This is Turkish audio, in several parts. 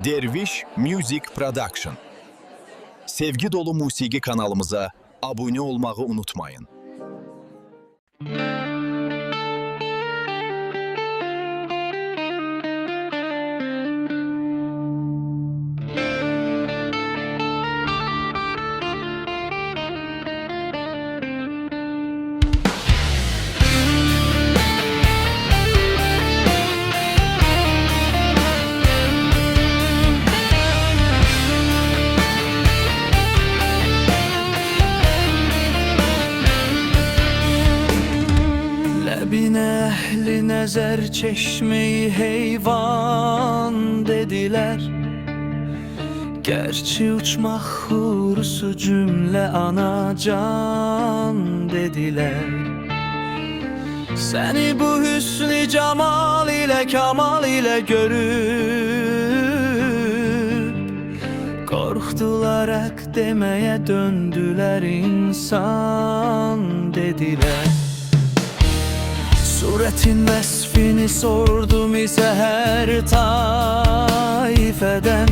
Derviş Music Production. Sevgi dolu musiqi kanalımıza abone olmağı unutmayın. Bin ehli nezer çeşmeyi heyvan dediler. Gerçi uçmak hurusu cümle anacan dediler. Seni bu hüsnü cemal ile kemal ile görüp korktular hak demeye döndüler insan dediler. Suretin vesfini sordum ise her taifeden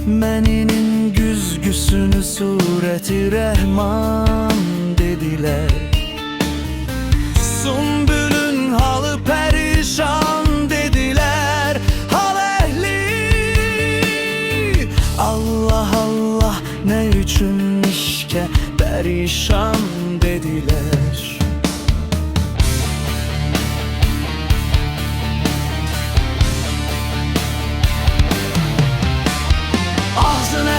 Meninin güzgüsünü sureti Rahman dediler. Sümbülün halı perişan dediler. Hal ehli Allah Allah ne üçün işke perişan dediler.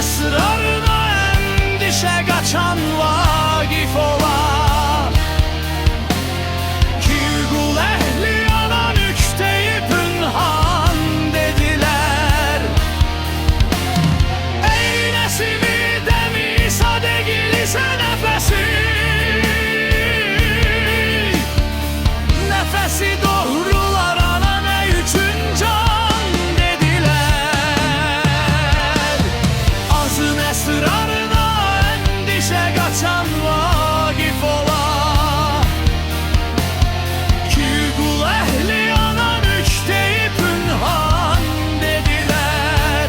Esrarına endişe kaçan vakif ola Ki kul ehli ana nükte-i pünhan dediler. Ey nesimi demi sadegil ise nefesi Nefesi doğrular ana ne üçün can esrarına endişe kaçan vakif ola Ki kul ehli ana nükte-i pünhan dediler.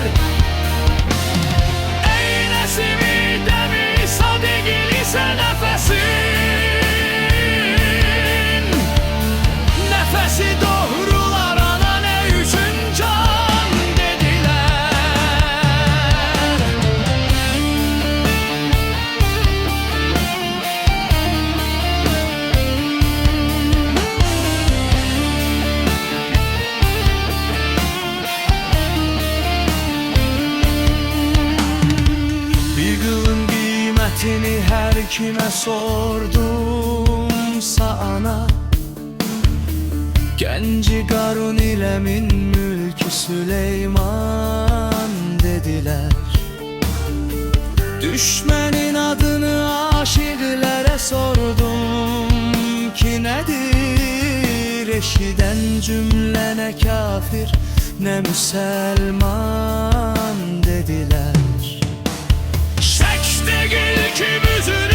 Ey nesimi demi sadegil ise nefesin Nefesi doğrular ana ne üçün can dediler. Her kime sordumsa ana Genci Karun ile min mülkü Süleyman dediler. Düşmenin adını aşiklere sordum ki nedir eşiden cümle ne kafir ne Müselman dediler. Şek değil ki büzür